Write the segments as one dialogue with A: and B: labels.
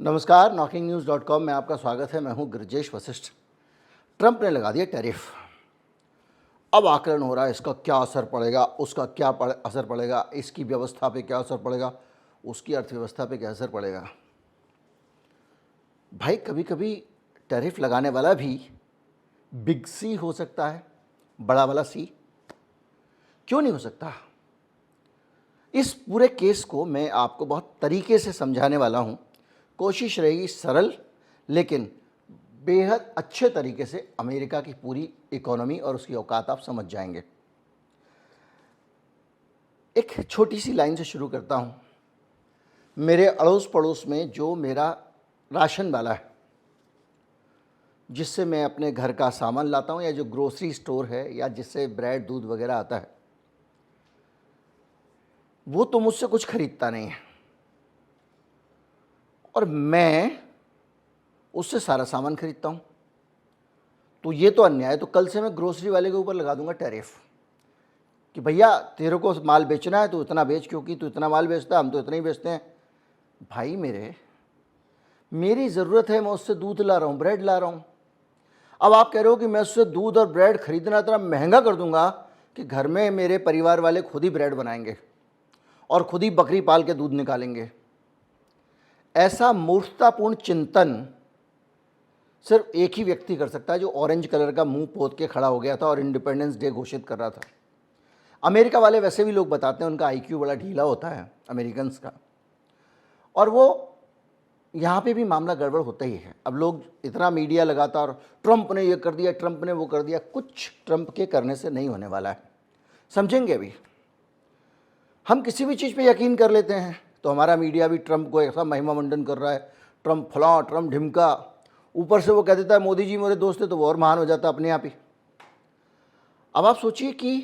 A: नमस्कार, knocking-news.com में आपका स्वागत है। मैं हूं गृजेश वशिष्ठ। ट्रंप ने लगा दिया टैरिफ। अब आकलन हो रहा है इसका क्या असर पड़ेगा, उसका क्या असर पड़ेगा, इसकी व्यवस्था पे क्या असर पड़ेगा, उसकी अर्थव्यवस्था पे क्या असर पड़ेगा। भाई कभी कभी टैरिफ लगाने वाला भी बिग सी हो सकता है, बड़ा वाला सी क्यों नहीं हो सकता। इस पूरे केस को मैं आपको बहुत तरीके से समझाने वाला हूं। कोशिश रहेगी सरल लेकिन बेहद अच्छे तरीके से अमेरिका की पूरी इकोनॉमी और उसकी औकात आप समझ जाएंगे। एक छोटी सी लाइन से शुरू करता हूं। मेरे अड़ोस पड़ोस में जो मेरा राशन वाला है, जिससे मैं अपने घर का सामान लाता हूं, या जो ग्रोसरी स्टोर है या जिससे ब्रेड दूध वगैरह आता है, वो तो मुझसे कुछ खरीदता नहीं है और मैं उससे सारा सामान खरीदता हूँ। तो ये तो अन्याय है। तो कल से मैं ग्रोसरी वाले के ऊपर लगा दूंगा टैरिफ कि भैया तेरे को माल बेचना है तो इतना बेच, क्योंकि तू इतना माल बेचता है, हम तो इतना ही बेचते हैं। भाई मेरी ज़रूरत है, मैं उससे दूध ला रहा हूँ, ब्रेड ला रहा हूँ। अब आप कह रहे हो कि मैं उससे दूध और ब्रेड खरीदना इतना महंगा कर दूंगा कि घर में मेरे परिवार वाले खुद ही ब्रेड बनाएंगे और खुद ही बकरी पाल के दूध निकालेंगे। ऐसा मूर्खतापूर्ण चिंतन सिर्फ एक ही व्यक्ति कर सकता है, जो ऑरेंज कलर का मुंह पोत के खड़ा हो गया था और इंडिपेंडेंस डे घोषित कर रहा था। अमेरिका वाले वैसे भी लोग बताते हैं उनका आईक्यू बड़ा ढीला होता है अमेरिकन्स का, और वो यहाँ पे भी मामला गड़बड़ होता ही है। अब लोग इतना मीडिया लगाता और ट्रंप ने ये कर दिया, ट्रंप ने वो कर दिया। कुछ ट्रंप के करने से नहीं होने वाला है, समझेंगे अभी। हम किसी भी चीज़ पे यकीन कर लेते हैं तो हमारा मीडिया भी ट्रंप को ऐसा महिमा मंडन कर रहा है, ट्रंप फलां, ट्रंप ढिमका। ऊपर से वो कह देता है मोदी जी मेरे दोस्त है, तो वो और महान हो जाता अपने आप ही। अब आप सोचिए कि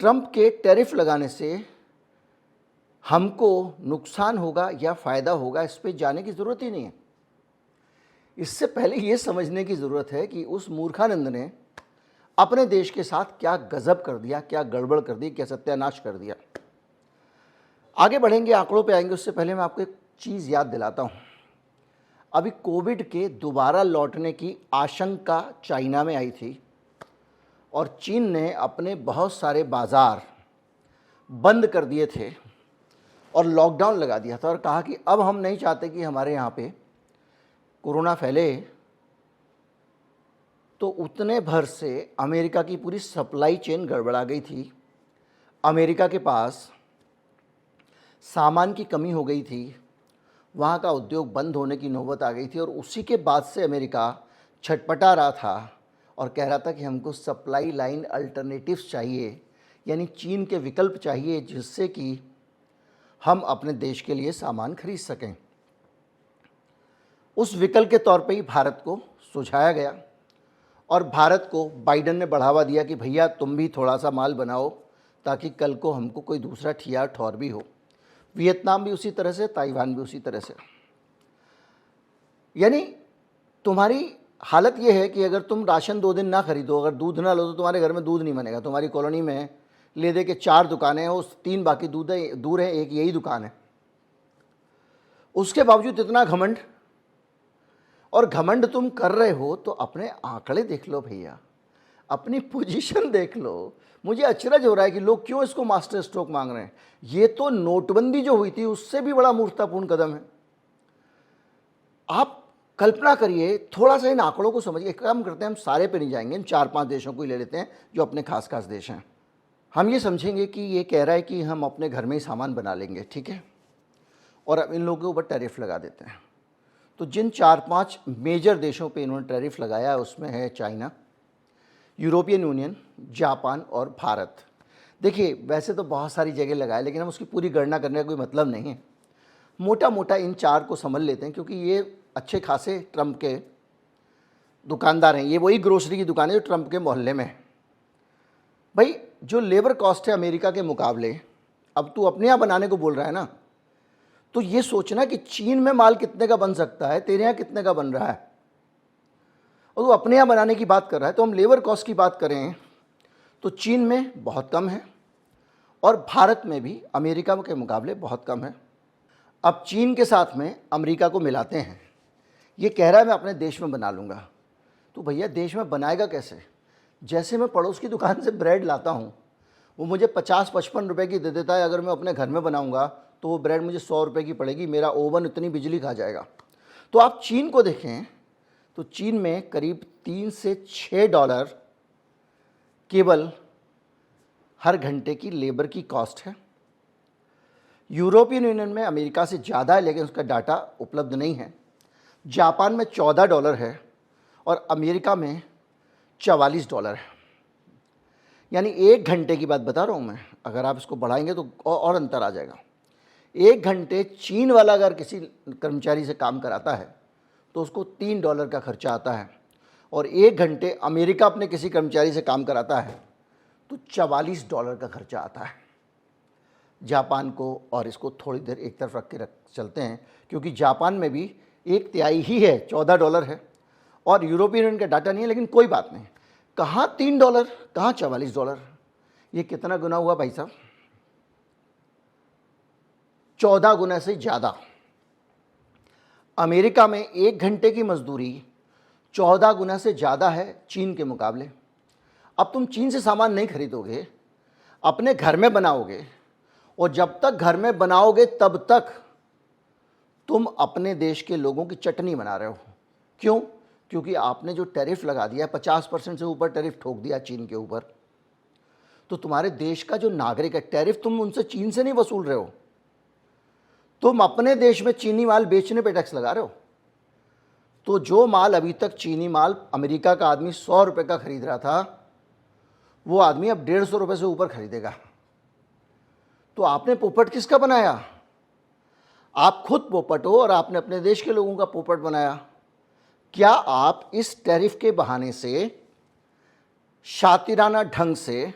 A: ट्रंप के टैरिफ लगाने से हमको नुकसान होगा या फ़ायदा होगा, इस पर जाने की ज़रूरत ही नहीं है। इससे पहले ये समझने की ज़रूरत है कि उस मूर्खानंद ने अपने देश के साथ क्या गजब कर दिया, क्या गड़बड़ कर दी, क्या सत्यानाश कर दिया। आगे बढ़ेंगे, आंकड़ों पे आएंगे, उससे पहले मैं आपको एक चीज़ याद दिलाता हूँ। अभी कोविड के दोबारा लौटने की आशंका चाइना में आई थी और चीन ने अपने बहुत सारे बाज़ार बंद कर दिए थे और लॉकडाउन लगा दिया था और कहा कि अब हम नहीं चाहते कि हमारे यहाँ पे कोरोना फैले। तो उतने भर से अमेरिका की पूरी सप्लाई चेन गड़बड़ा गई थी। अमेरिका के पास सामान की कमी हो गई थी, वहाँ का उद्योग बंद होने की नौबत आ गई थी और उसी के बाद से अमेरिका छटपटा रहा था और कह रहा था कि हमको सप्लाई लाइन अल्टरनेटिव्स चाहिए, यानी चीन के विकल्प चाहिए, जिससे कि हम अपने देश के लिए सामान खरीद सकें। उस विकल्प के तौर पे ही भारत को सुझाया गया और भारत को बाइडन ने बढ़ावा दिया कि भैया तुम भी थोड़ा सा माल बनाओ ताकि कल को हमको कोई दूसरा ठिया ठौर भी हो। वियतनाम भी उसी तरह से, ताइवान भी उसी तरह से। यानी तुम्हारी हालत यह है कि अगर तुम राशन 2 दिन ना खरीदो, अगर दूध ना लो, तो तुम्हारे घर में दूध नहीं बनेगा। तुम्हारी कॉलोनी में ले दे के 4 दुकानें हैं, उस 3 बाकी दूर है, एक यही दुकान है। उसके बावजूद इतना घमंड, और घमंड तुम कर रहे हो तो अपने आंकड़े देख लो भैया, अपनी पोजीशन देख लो। मुझे अचरज हो रहा है कि लोग क्यों इसको मास्टर स्ट्रोक मांग रहे हैं। ये तो नोटबंदी जो हुई थी उससे भी बड़ा मूर्खतापूर्ण कदम है। आप कल्पना करिए, थोड़ा सा इन आंकड़ों को समझिए। एक काम करते हैं, हम सारे पे नहीं जाएंगे, इन 4-5 देशों को ही ले लेते हैं जो अपने खास खास देश हैं। हम ये समझेंगे कि ये कह रहा है कि हम अपने घर में ही सामान बना लेंगे, ठीक है, और अब इन लोगों के ऊपर टैरिफ लगा देते हैं। तो जिन 4-5 मेजर देशों पे इन्होंने टैरिफ लगाया है उसमें है चाइना, यूरोपियन यूनियन, जापान और भारत। देखिए वैसे तो बहुत सारी जगह लगाए, लेकिन हम उसकी पूरी गणना करने का कोई मतलब नहीं है। मोटा मोटा इन 4 को समझ लेते हैं, क्योंकि ये अच्छे खासे ट्रंप के दुकानदार हैं। ये वही ग्रोसरी की दुकान है जो ट्रंप के मोहल्ले में है। भाई जो लेबर कॉस्ट है अमेरिका के मुकाबले, अब तू अपने यहाँ बनाने को बोल रहा है ना, तो ये सोचना कि चीन में माल कितने का बन सकता है, तेरे यहाँ कितने का बन रहा है, और वो अपने यहाँ बनाने की बात कर रहा है। तो हम लेबर कॉस्ट की बात करें तो चीन में बहुत कम है और भारत में भी अमेरिका के मुकाबले बहुत कम है। अब चीन के साथ में अमेरिका को मिलाते हैं। ये कह रहा है मैं अपने देश में बना लूँगा। तो भैया देश में बनाएगा कैसे? जैसे मैं पड़ोस की दुकान से ब्रेड लाता हूँ, वो मुझे 50-55 रुपए की दे देता है। अगर मैं अपने घर में बनाऊँगा तो वो ब्रेड मुझे 100 रुपए की पड़ेगी। मेरा ओवन इतनी बिजली खा जाएगा। तो आप चीन को देखें तो चीन में करीब 3 से 6 डॉलर केवल हर घंटे की लेबर की कॉस्ट है। यूरोपियन यूनियन में अमेरिका से ज़्यादा है, लेकिन उसका डाटा उपलब्ध नहीं है। जापान में 14 डॉलर है और अमेरिका में 44 डॉलर है। यानी 1 घंटे की बात बता रहा हूँ मैं। अगर आप इसको बढ़ाएंगे तो और अंतर आ जाएगा। 1 घंटे चीन वाला अगर किसी कर्मचारी से काम कराता है तो उसको 3 डॉलर का खर्चा आता है, और 1 घंटे अमेरिका अपने किसी कर्मचारी से काम कराता है तो 44 डॉलर का खर्चा आता है। जापान को और इसको थोड़ी देर एक तरफ रख के चलते हैं, क्योंकि जापान में भी 1/3 ही है, 14 डॉलर है, और यूरोपियन यूनियन का डाटा नहीं है। लेकिन कोई बात नहीं, कहाँ 3 डॉलर, कहाँ 44 डॉलर, ये कितना गुना हुआ भाई साहब? 14 गुना से ज़्यादा। अमेरिका में 1 घंटे की मजदूरी 14 गुना से ज़्यादा है चीन के मुकाबले। अब तुम चीन से सामान नहीं खरीदोगे, अपने घर में बनाओगे, और जब तक घर में बनाओगे तब तक तुम अपने देश के लोगों की चटनी बना रहे हो। क्यों? क्योंकि आपने जो टैरिफ लगा दिया, 50% से ऊपर टैरिफ ठोक दिया चीन के ऊपर। तो तुम्हारे देश का जो नागरिक है, टैरिफ तुम उनसे चीन से नहीं वसूल रहे हो, तुम अपने देश में चीनी माल बेचने पे टैक्स लगा रहे हो। तो जो माल अभी तक चीनी माल अमेरिका का आदमी 100 रुपये का खरीद रहा था, वो आदमी अब 150 रुपये से ऊपर खरीदेगा। तो आपने पोपट किसका बनाया? आप खुद पोपट हो और आपने अपने देश के लोगों का पोपट बनाया। क्या आप इस टैरिफ के बहाने से शातिराना ढंग से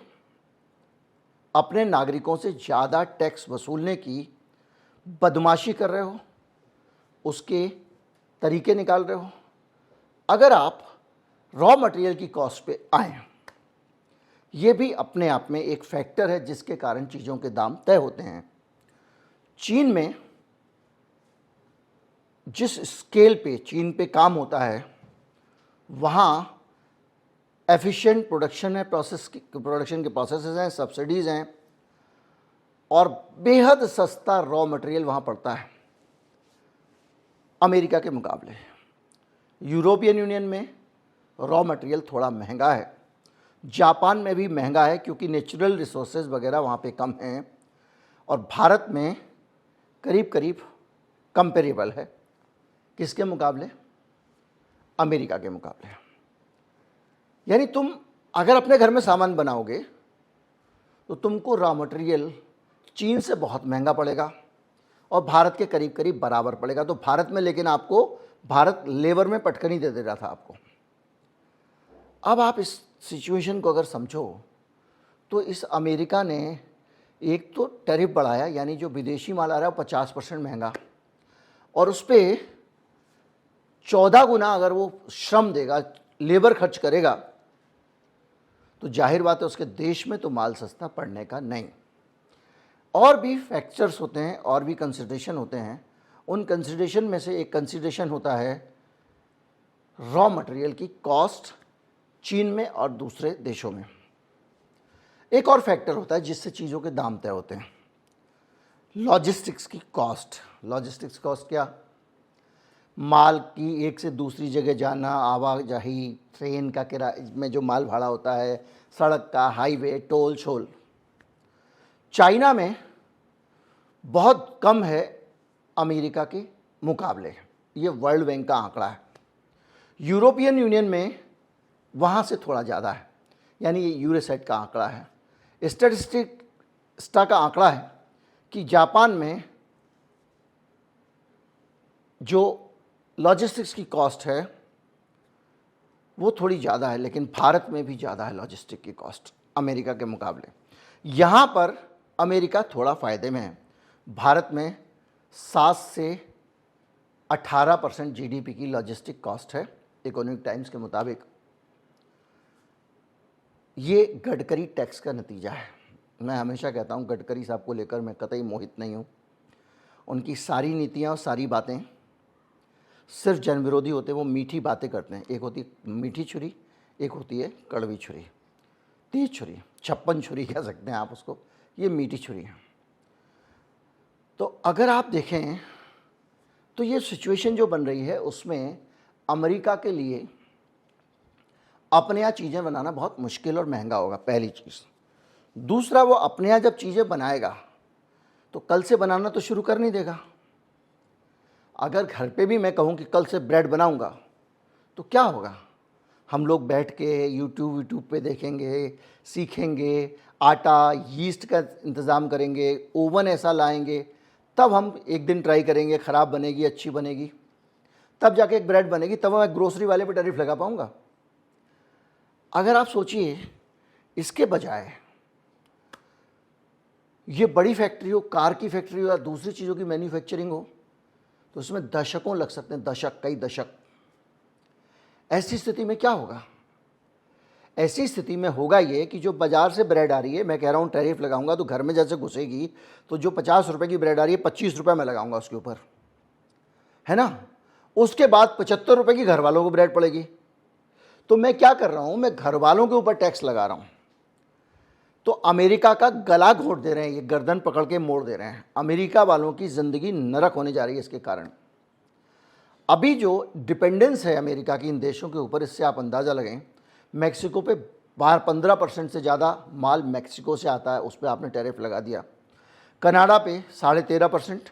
A: अपने नागरिकों से ज़्यादा टैक्स वसूलने की बदमाशी कर रहे हो, उसके तरीके निकाल रहे हो? अगर आप रॉ मटेरियल की कॉस्ट पे आए, ये भी अपने आप में एक फैक्टर है जिसके कारण चीज़ों के दाम तय होते हैं। चीन में जिस स्केल पे चीन पे काम होता है, वहाँ एफिशिएंट प्रोडक्शन है, प्रोडक्शन के प्रोसेसेस हैं, सब्सिडीज़ हैं, और बेहद सस्ता रॉ मटेरियल वहाँ पड़ता है अमेरिका के मुकाबले। यूरोपियन यूनियन में रॉ मटेरियल थोड़ा महंगा है, जापान में भी महंगा है क्योंकि नेचुरल रिसोर्सेज वगैरह वहाँ पे कम हैं, और भारत में करीब करीब कंपेरेबल है। किसके मुकाबले? अमेरिका के मुकाबले। यानी तुम अगर अपने घर में सामान बनाओगे तो तुमको रॉ मटेरियल चीन से बहुत महंगा पड़ेगा और भारत के करीब करीब बराबर पड़ेगा। तो भारत में, लेकिन आपको भारत लेबर में पटकनी दे रहा था आपको। अब आप इस सिचुएशन को अगर समझो तो इस अमेरिका ने एक तो टैरिफ बढ़ाया, यानी जो विदेशी माल आ रहा है वो 50% महंगा, और उस पर 14 गुना अगर वो श्रम देगा, लेबर खर्च करेगा, तो जाहिर बात है उसके देश में तो माल सस्ता पड़ने का नहीं। और भी फैक्टर्स होते हैं, और भी कंसिडरेशन होते हैं। उन कंसिडरेशन में से एक कंसिडरेशन होता है रॉ मटेरियल की कॉस्ट चीन में और दूसरे देशों में। एक और फैक्टर होता है जिससे चीज़ों के दाम तय होते हैं, लॉजिस्टिक्स की कॉस्ट। लॉजिस्टिक्स कॉस्ट क्या? माल की एक से दूसरी जगह जाना, आवाजाही, ट्रेन का किराए में जो माल भाड़ा होता है, सड़क का, हाईवे, टोल छोल। चाइना में बहुत कम है अमेरिका के मुकाबले, ये वर्ल्ड बैंक का आंकड़ा है। यूरोपियन यूनियन में वहाँ से थोड़ा ज़्यादा है, यानी ये यूरोसेट का आंकड़ा है। स्टैटिस्टिक्स का आंकड़ा है कि जापान में जो लॉजिस्टिक्स की कॉस्ट है वो थोड़ी ज़्यादा है, लेकिन भारत में भी ज़्यादा है लॉजिस्टिक की कॉस्ट अमेरिका के मुकाबले। यहाँ पर अमेरिका थोड़ा फ़ायदे में है। भारत में 7 से 18% जीडीपी की लॉजिस्टिक कॉस्ट है इकोनॉमिक टाइम्स के मुताबिक। ये गडकरी टैक्स का नतीजा है। मैं हमेशा कहता हूँ गडकरी साहब को लेकर मैं कतई मोहित नहीं हूँ। उनकी सारी नीतियाँ और सारी बातें सिर्फ जन विरोधी होते हैं। वो मीठी बातें करते हैं। एक होती है मीठी छुरी, एक होती है कड़वी छुरी, तेज छुरी, छप्पन छुरी कह सकते हैं आप उसको। ये मीठी छुरी है। तो अगर आप देखें तो ये सिचुएशन जो बन रही है उसमें अमेरिका के लिए अपने यहाँ चीज़ें बनाना बहुत मुश्किल और महंगा होगा, पहली चीज़। दूसरा, वो अपने यहाँ जब चीज़ें बनाएगा तो कल से बनाना तो शुरू कर नहीं देगा। अगर घर पे भी मैं कहूँ कि कल से ब्रेड बनाऊंगा तो क्या होगा? हम लोग बैठ के यूट्यूब पे देखेंगे, सीखेंगे, आटा यीस्ट का इंतज़ाम करेंगे, ओवन ऐसा लाएंगे, तब हम एक दिन ट्राई करेंगे, ख़राब बनेगी, अच्छी बनेगी, तब जाके एक ब्रेड बनेगी, तब मैं ग्रोसरी वाले पे टैरिफ लगा पाऊँगा। अगर आप सोचिए, इसके बजाय ये बड़ी फैक्ट्री हो, कार की फैक्ट्री हो या दूसरी चीज़ों की मैन्युफैक्चरिंग हो, तो उसमें दशकों लग सकते हैं, दशक, कई दशक। ऐसी स्थिति में क्या होगा? ऐसी स्थिति में होगा ये कि जो बाज़ार से ब्रेड आ रही है, मैं कह रहा हूँ टैरिफ लगाऊंगा तो घर में जैसे घुसेगी, तो जो 50 रुपये की ब्रेड आ रही है 25 रुपये मैं लगाऊंगा उसके ऊपर, है ना। उसके बाद 75 रुपये की घर वालों को ब्रेड पड़ेगी। तो मैं क्या कर रहा हूँ, मैं घर वालों के ऊपर टैक्स लगा रहा हूँ। तो अमेरिका का गला घोट दे रहे हैं, ये गर्दन पकड़ के मोड़ दे रहे हैं। अमेरिका वालों की ज़िंदगी नरक होने जा रही है इसके कारण। अभी जो डिपेंडेंस है अमेरिका की इन देशों के ऊपर, इससे आप अंदाज़ा लगाएं, मैक्सिको पे 15% से ज़्यादा माल मैक्सिको से आता है, उस पर आपने टैरिफ लगा दिया। कनाडा पे 13.5%,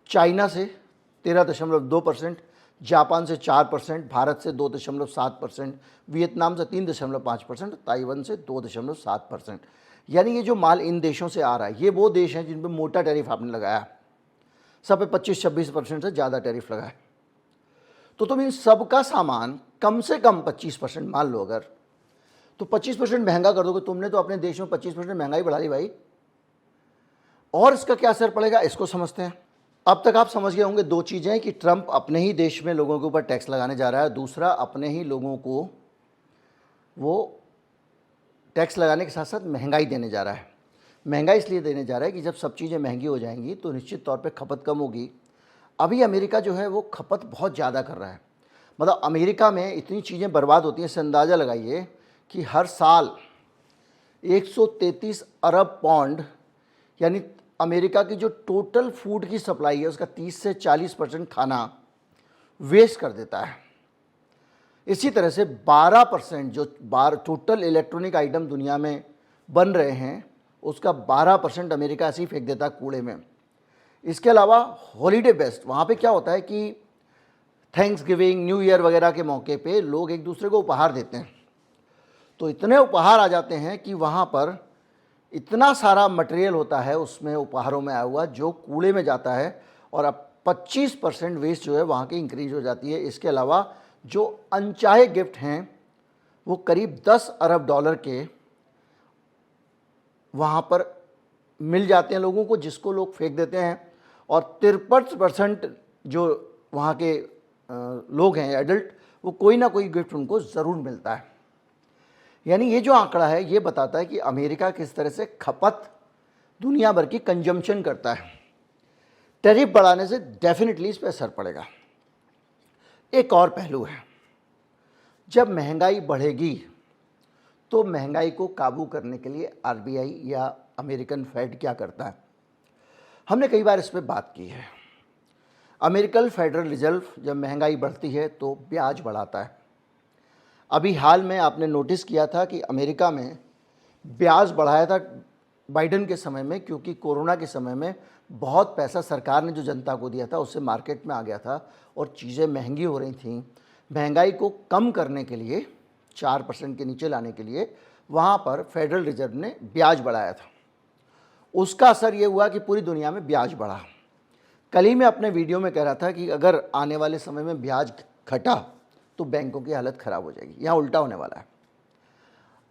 A: चाइना से 13.2%, जापान से 4%, भारत से 2.7%, वियतनाम से 3.5%, ताइवान से 2.7%। यानी ये जो माल इन देशों से आ रहा है, ये वो देश हैं जिन पर मोटा टैरिफ आपने लगाया, सब पे 25-26% से ज़्यादा टैरिफ लगा है। तो तुम इन सब का सामान कम से कम 25% मान लो, अगर तो 25% महंगा कर दोगे। तुमने तो अपने देश में 25% महंगाई बढ़ा दी भाई। और इसका क्या असर पड़ेगा, इसको समझते हैं। अब तक आप समझ गए होंगे दो चीज़ें, कि ट्रंप अपने ही देश में लोगों के ऊपर टैक्स लगाने जा रहा है, दूसरा अपने ही लोगों को वो टैक्स लगाने के साथ साथ महंगाई देने जा रहा है। महंगाई इसलिए देने जा रहा है कि जब सब चीज़ें महंगी हो जाएंगी तो निश्चित तौर पे खपत कम होगी। अभी अमेरिका जो है वो खपत बहुत ज़्यादा कर रहा है। मतलब अमेरिका में इतनी चीज़ें बर्बाद होती हैं, इससे अंदाज़ा लगाइए कि हर साल 133 अरब पाउंड, यानी अमेरिका की जो टोटल फूड की सप्लाई है उसका 30 से 40% खाना वेस्ट कर देता है। इसी तरह से 12% जो टोटल इलेक्ट्रॉनिक आइटम दुनिया में बन रहे हैं उसका 12% अमेरिका ऐसे ही फेंक देता है कूड़े में। इसके अलावा हॉलीडे बेस्ट, वहाँ पे क्या होता है कि थैंक्स गिविंग, न्यू ईयर वगैरह के मौके पे लोग एक दूसरे को उपहार देते हैं। तो इतने उपहार आ जाते हैं कि वहाँ पर इतना सारा मटेरियल होता है उसमें उपहारों में आया हुआ जो कूड़े में जाता है, और अब 25% वेस्ट जो है वहाँ की इंक्रीज हो जाती है। इसके अलावा जो अनचाहे गिफ्ट हैं वो करीब 10 अरब डॉलर के वहाँ पर मिल जाते हैं लोगों को, जिसको लोग फेंक देते हैं। और 53% जो वहाँ के लोग हैं एडल्ट, वो कोई ना कोई गिफ्ट उनको ज़रूर मिलता है। यानी ये जो आंकड़ा है ये बताता है कि अमेरिका किस तरह से खपत दुनिया भर की कंजम्पशन करता है। टैरिफ बढ़ाने से डेफिनेटली इस पर असर पड़ेगा। एक और पहलू है, जब महंगाई बढ़ेगी तो महंगाई को काबू करने के लिए आरबीआई या अमेरिकन फेड क्या करता है। हमने कई बार इस पर बात की है। अमेरिकन फेडरल रिजर्व जब महंगाई बढ़ती है तो ब्याज बढ़ाता है। अभी हाल में आपने नोटिस किया था कि अमेरिका में ब्याज बढ़ाया था बाइडन के समय में, क्योंकि कोरोना के समय में बहुत पैसा सरकार ने जो जनता को दिया था उससे मार्केट में आ गया था और चीज़ें महंगी हो रही थीं। महंगाई को कम करने के लिए, 4% के नीचे लाने के लिए वहाँ पर फेडरल रिजर्व ने ब्याज बढ़ाया था। उसका असर ये हुआ कि पूरी दुनिया में ब्याज बढ़ा। कल ही मैं अपने वीडियो में कह रहा था कि अगर आने वाले समय में ब्याज घटा तो बैंकों की हालत ख़राब हो जाएगी। यहाँ उल्टा होने वाला है।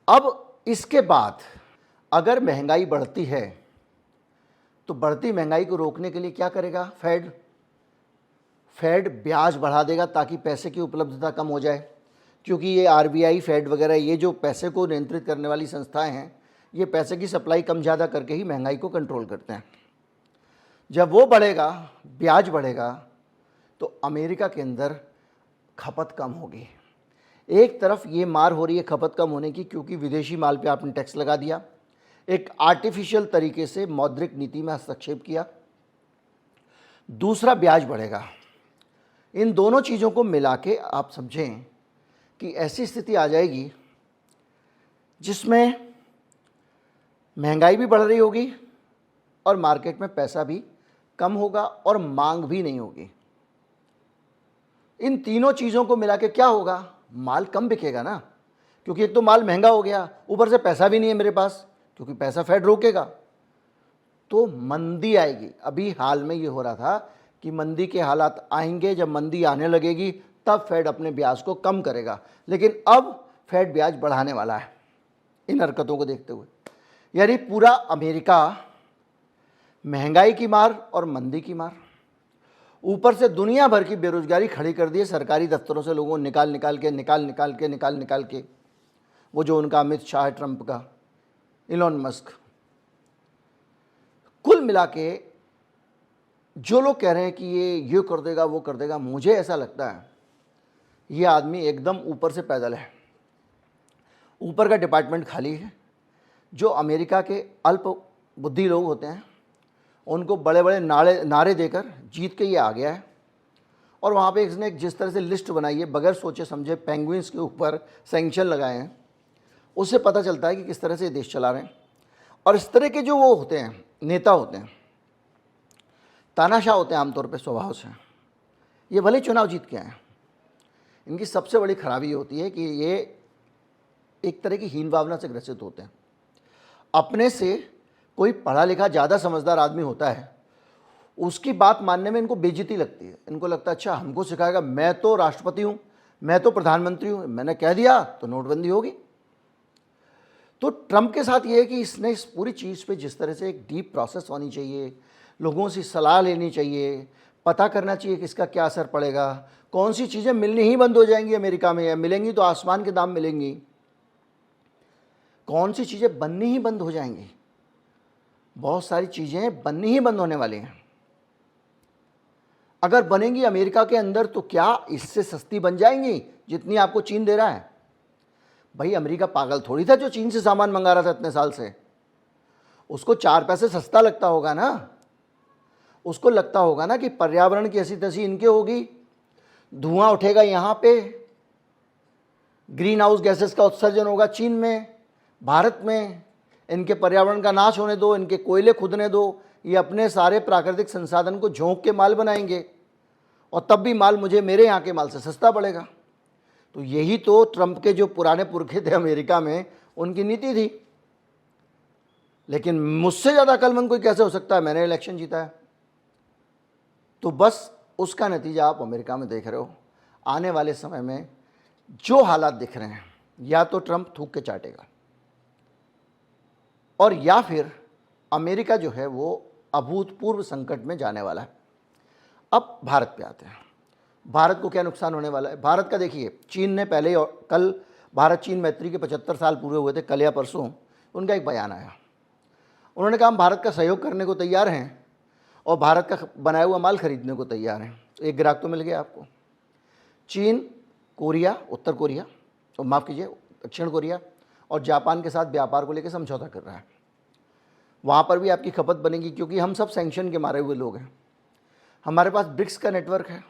A: अब इसके बाद अगर महंगाई बढ़ती है तो बढ़ती महंगाई को रोकने के लिए क्या करेगा फेड ब्याज बढ़ा देगा ताकि पैसे की उपलब्धता कम हो जाए, क्योंकि ये आरबीआई, फेड वगैरह ये जो पैसे को नियंत्रित करने वाली संस्थाएं हैं, ये पैसे की सप्लाई कम ज़्यादा करके ही महंगाई को कंट्रोल करते हैं। जब वो बढ़ेगा, ब्याज बढ़ेगा, तो अमेरिका के अंदर खपत कम होगी। एक तरफ ये मार हो रही है खपत कम होने की, क्योंकि विदेशी माल पे आपने टैक्स लगा दिया, एक आर्टिफिशियल तरीके से मौद्रिक नीति में हस्तक्षेप किया। दूसरा, ब्याज बढ़ेगा। इन दोनों चीज़ों को मिला के आप समझें कि ऐसी स्थिति आ जाएगी जिसमें महंगाई भी बढ़ रही होगी और मार्केट में पैसा भी कम होगा और मांग भी नहीं होगी। इन तीनों चीज़ों को मिला के क्या होगा? माल कम बिकेगा ना, क्योंकि एक तो माल महंगा हो गया, ऊपर से पैसा भी नहीं है मेरे पास, क्योंकि पैसा फेड रोकेगा, तो मंदी आएगी। अभी हाल में ये हो रहा था कि मंदी के हालात आएंगे, जब मंदी आने लगेगी तब फेड अपने ब्याज को कम करेगा, लेकिन अब फेड ब्याज बढ़ाने वाला है इन हरकतों को देखते हुए। यानी पूरा अमेरिका महंगाई की मार और मंदी की मार, ऊपर से दुनिया भर की बेरोजगारी खड़ी कर दी है। सरकारी दफ्तरों से लोगों को निकाल निकाल के वो जो उनका अमित शाह है, ट्रंप का, इलॉन मस्क, कुल मिला के जो लोग कह रहे हैं कि ये कर देगा वो कर देगा, मुझे ऐसा लगता है ये आदमी एकदम ऊपर से पैदल है। ऊपर का डिपार्टमेंट खाली है। जो अमेरिका के अल्प बुद्धि लोग होते हैं उनको बड़े बड़े नारे देकर जीत के ये आ गया है। और वहाँ पे इसने जिस तरह से लिस्ट बनाई है, बगैर सोचे समझे पेंगुइन्स के ऊपर सैंक्शन लगाए हैं, उससे पता चलता है कि किस तरह से ये देश चला रहे हैं। और इस तरह के जो वो होते हैं, नेता होते हैं, तानाशाह होते हैं आमतौर पे स्वभाव से, ये भले चुनाव जीत के आए, इनकी सबसे बड़ी खराबी होती है कि ये एक तरह की हीन भावना से ग्रसित होते हैं। अपने से कोई पढ़ा लिखा ज़्यादा समझदार आदमी होता है, उसकी बात मानने में इनको बेइज्जती लगती है। इनको लगता है अच्छा हमको सिखाएगा, मैं तो राष्ट्रपति हूँ, मैं तो प्रधानमंत्री हूँ, मैंने कह दिया तो नोटबंदी होगी। तो ट्रंप के साथ ये है कि इसने इस पूरी चीज़ पे जिस तरह से एक डीप प्रोसेस होनी चाहिए, लोगों से सलाह लेनी चाहिए, पता करना चाहिए कि इसका क्या असर पड़ेगा, कौन सी चीज़ें मिलनी ही बंद हो जाएंगी अमेरिका में, या मिलेंगी तो आसमान के दाम मिलेंगी, कौन सी चीज़ें बननी ही बंद हो जाएंगी। बहुत सारी चीज़ें बननी ही बंद होने वाली हैं। अगर बनेंगी अमेरिका के अंदर तो क्या इससे सस्ती बन जाएंगी जितनी आपको चीन दे रहा है? भाई अमेरिका पागल थोड़ी था जो चीन से सामान मंगा रहा था इतने साल से। उसको 4 पैसे सस्ता लगता होगा ना, उसको लगता होगा ना कि पर्यावरण की ऐसी तैसी इनके होगी, धुआं उठेगा यहाँ पे, ग्रीन हाउस गैसेस का उत्सर्जन होगा चीन में, भारत में, इनके पर्यावरण का नाश होने दो, इनके कोयले खुदने दो, ये अपने सारे प्राकृतिक संसाधन को झोंक के माल बनाएंगे और तब भी माल मुझे मेरे यहाँ के माल से सस्ता पड़ेगा। तो यही तो ट्रंप के जो पुराने पुरखे थे अमेरिका में, उनकी नीति थी। लेकिन मुझसे ज़्यादा अक्लमंद कोई कैसे हो सकता है, मैंने इलेक्शन जीता है। तो बस उसका नतीजा आप अमेरिका में देख रहे हो। आने वाले समय में जो हालात दिख रहे हैं, या तो ट्रंप थूक के चाटेगा और या फिर अमेरिका जो है वो अभूतपूर्व संकट में जाने वाला है। अब भारत पे आते हैं। भारत को क्या नुकसान होने वाला है? भारत का देखिए, चीन ने पहले ही, कल भारत चीन मैत्री के 75 साल पूरे हुए थे, कल या परसों, उनका एक बयान आया। उन्होंने कहा हम भारत का सहयोग करने को तैयार हैं और भारत का बनाया हुआ माल खरीदने को तैयार हैं। एक ग्राहक तो मिल गया आपको। चीन, कोरिया, उत्तर कोरिया, तो माफ़ कीजिए दक्षिण कोरिया और जापान के साथ व्यापार को लेकर समझौता कर रहा है। वहाँ पर भी आपकी खपत बनेगी, क्योंकि हम सब सैंक्शन के मारे हुए लोग हैं। हमारे पास ब्रिक्स का नेटवर्क है,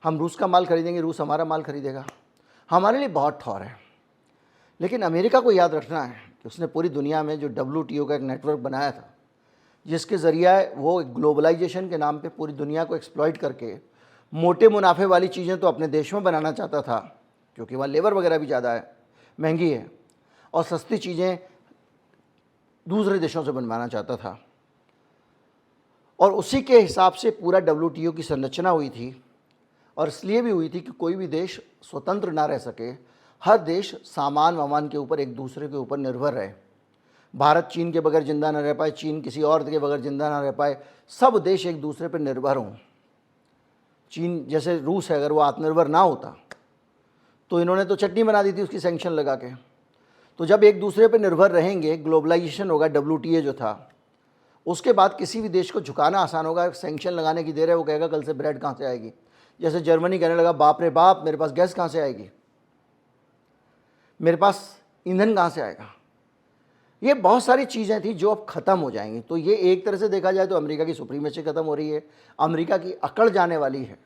A: हम रूस का माल खरीदेंगे, रूस हमारा माल खरीदेगा, हमारे लिए बहुत ठौर है। लेकिन अमेरिका को याद रखना है कि उसने पूरी दुनिया में जो WTO का एक नेटवर्क बनाया था, जिसके ज़रिए वो ग्लोबलाइजेशन के नाम पे पूरी दुनिया को एक्सप्लॉइट करके मोटे मुनाफे वाली चीज़ें तो अपने देश में बनाना चाहता था, क्योंकि वहाँ लेबर वगैरह भी ज़्यादा है, महंगी है, और सस्ती चीज़ें दूसरे देशों से बनवाना चाहता था। और उसी के हिसाब से पूरा WTO की संरचना हुई थी, और इसलिए भी हुई थी कि कोई भी देश स्वतंत्र ना रह सके, हर देश सामान वामान के ऊपर एक दूसरे के ऊपर निर्भर रहे। भारत चीन के बगैर जिंदा ना रह पाए, चीन किसी और के बगैर जिंदा ना रह पाए, सब देश एक दूसरे पर निर्भर हों। चीन जैसे रूस है, अगर वो आत्मनिर्भर ना होता तो इन्होंने तो चटनी बना दी थी उसकी सैंक्शन लगा के। तो जब एक दूसरे पर निर्भर रहेंगे, ग्लोबलाइजेशन होगा, WTO जो था उसके बाद किसी भी देश को झुकाना आसान होगा। सैंक्शन लगाने की देर है, वो कहेगा कल से ब्रेड कहाँ से आएगी। जैसे जर्मनी कहने लगा बाप रे बाप, मेरे पास गैस कहाँ से आएगी, मेरे पास ईंधन कहाँ से आएगा। ये बहुत सारी चीज़ें थी जो अब ख़त्म हो जाएंगी। तो ये एक तरह से देखा जाए तो अमेरिका की सुप्रीमेसी ख़त्म हो रही है, अमेरिका की अकड़ जाने वाली है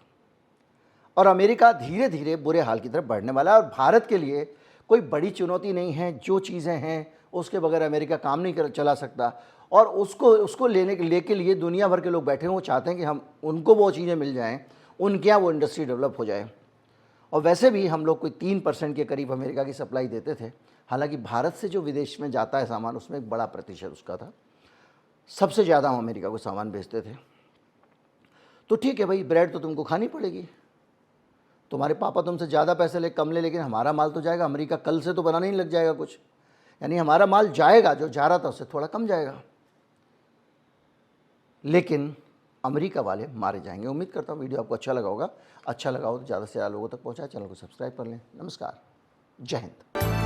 A: और अमेरिका धीरे धीरे बुरे हाल की तरफ बढ़ने वाला है। और भारत के लिए कोई बड़ी चुनौती नहीं है, जो चीज़ें हैं उसके बगैर अमेरिका काम नहीं चला सकता। और उसको लेके लिए दुनिया भर के लोग बैठे हैं, वो चाहते हैं कि हम उनको वो चीज़ें मिल जाएं, उनके यहाँ वो इंडस्ट्री डेवलप हो जाए। और वैसे भी हम लोग कोई 3% के करीब अमेरिका की सप्लाई देते थे, हालांकि भारत से जो विदेश में जाता है सामान उसमें एक बड़ा प्रतिशत उसका था, सबसे ज़्यादा हम अमेरिका को सामान भेजते थे। तो ठीक है भाई, ब्रेड तो तुमको खानी पड़ेगी, तुम्हारे पापा तुमसे ज़्यादा पैसे ले कम ले, लेकिन हमारा माल तो जाएगा। अमेरिका कल से तो बनाने ही लग जाएगा कुछ, यानी हमारा माल जाएगा, जो जा रहा था उससे थोड़ा कम जाएगा, लेकिन अमेरिका वाले मारे जाएंगे। उम्मीद करता हूँ वीडियो आपको अच्छा लगा होगा। अच्छा लगा हो तो ज़्यादा से ज़्यादा लोगों तक पहुँचाए, चैनल को सब्सक्राइब कर लें। नमस्कार, जय हिंद।